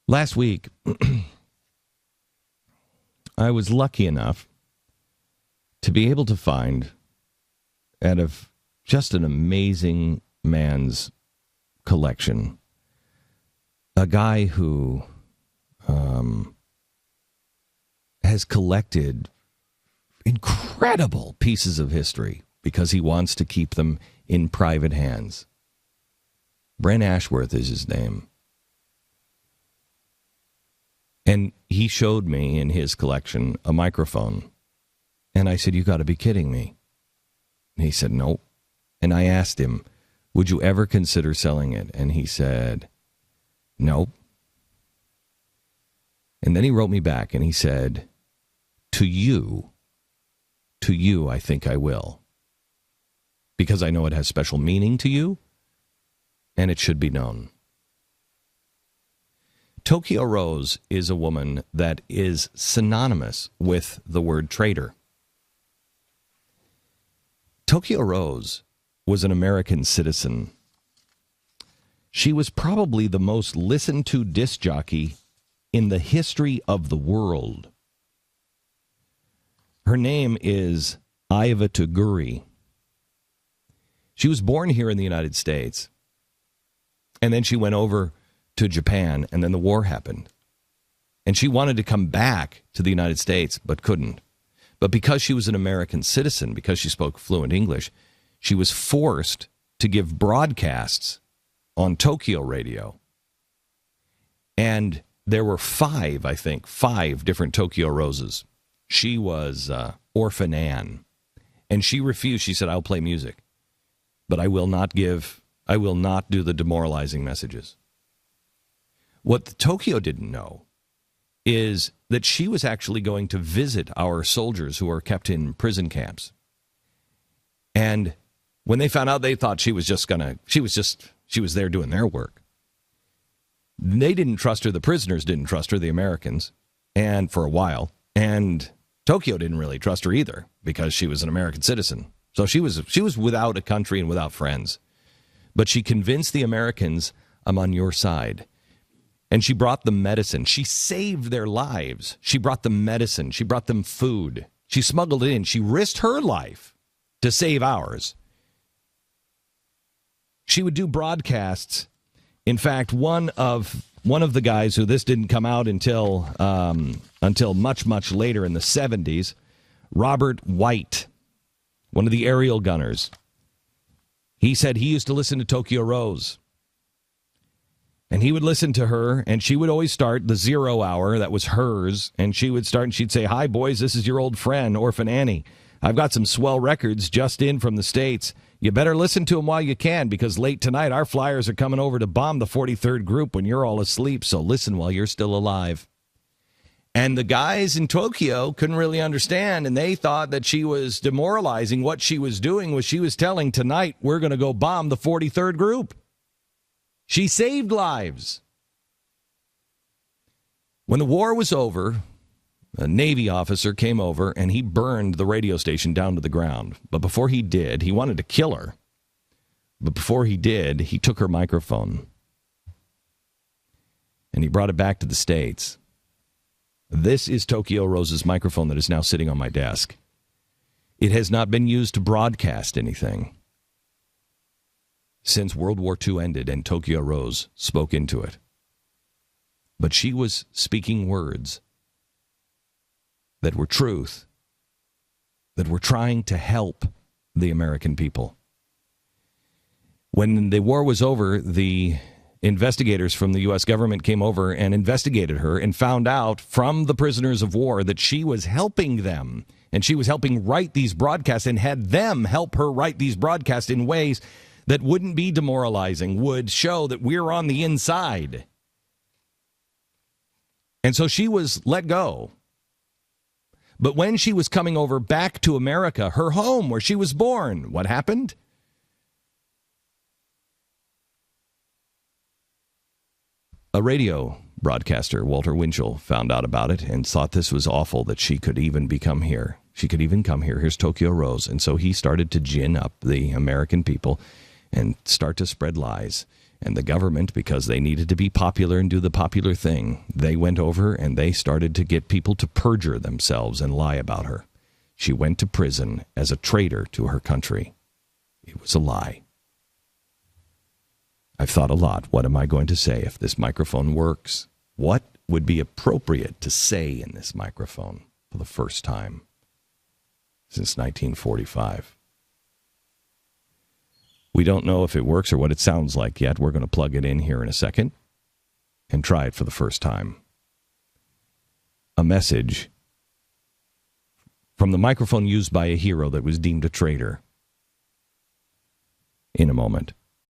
Last week, I was lucky enough to be able to find, out of just an amazing man's collection, a guy who has collected incredible pieces of history because he wants to keep them in private hands. Brent Ashworth is his name. And he showed me in his collection a microphone. And I said, "You got to be kidding me." And he said, "Nope." And I asked him, "Would you ever consider selling it?" And he said, "Nope." And then he wrote me back and he said, to you, I think I will. Because I know it has special meaning to you, and it should be known. Tokyo Rose is a woman that is synonymous with the word traitor. Tokyo Rose was an American citizen. She was probably the most listened to disc jockey in the history of the world. Her name is Iva Toguri. She was born here in the United States, and then she went over to Japan, and then the war happened. And she wanted to come back to the United States, but couldn't. But because she was an American citizen, because she spoke fluent English, she was forced to give broadcasts on Tokyo radio. And there were five different Tokyo Roses. She was Orphan Anne. And she refused. She said, "I'll play music, but I will not do the demoralizing messages." What Tokyo didn't know is that she was actually going to visit our soldiers who are kept in prison camps. And when they found out, they thought she was there doing their work. They didn't trust her. The prisoners didn't trust her, the Americans, and for a while. And Tokyo didn't really trust her either because she was an American citizen. So she was without a country and without friends. But she convinced the Americans, "I'm on your side." And she brought them medicine. She saved their lives. She brought them medicine. She brought them food. She smuggled it in. She risked her life to save ours. She would do broadcasts. In fact, one of the guys who this didn't come out until much, much later in the 70s, Robert White, one of the aerial gunners, he said he used to listen to Tokyo Rose. And he would listen to her, and she would always start the 0 hour. That was hers. And she would start, and she'd say, "Hi, boys, this is your old friend, Orphan Annie. I've got some swell records just in from the States. You better listen to them while you can, because late tonight our flyers are coming over to bomb the 43rd Group when you're all asleep, so listen while you're still alive." And the guys in Tokyo couldn't really understand, and they thought that she was demoralizing. What she was doing was she was telling, "Tonight we're going to go bomb the 43rd Group." She saved lives. When the war was over, a Navy officer came over and he burned the radio station down to the ground. But before he did, he wanted to kill her. But before he did, he took her microphone and he brought it back to the States. This is Tokyo Rose's microphone that is now sitting on my desk. It has not been used to broadcast anything since World War II ended and Tokyo Rose spoke into it. But she was speaking words that were truth, that were trying to help the American people. When the war was over, the investigators from the U.S. government came over and investigated her and found out from the prisoners of war that she was helping them, and she was helping write these broadcasts and had them help her write these broadcasts in ways that wouldn't be demoralizing, would show that we're on the inside. And so she was let go. But when she was coming over back to America, her home where she was born, what happened? A radio broadcaster, Walter Winchell, found out about it and thought this was awful that she could even come here. She could even come here. Here's Tokyo Rose. And so he started to gin up the American people and start to spread lies. And the government, because they needed to be popular and do the popular thing, they went over and they started to get people to perjure themselves and lie about her. She went to prison as a traitor to her country. It was a lie. I've thought a lot. What am I going to say if this microphone works? What would be appropriate to say in this microphone for the first time since 1945? We don't know if it works or what it sounds like yet. We're going to plug it in here in a second and try it for the first time. A message from the microphone used by a hero that was deemed a traitor. In a moment.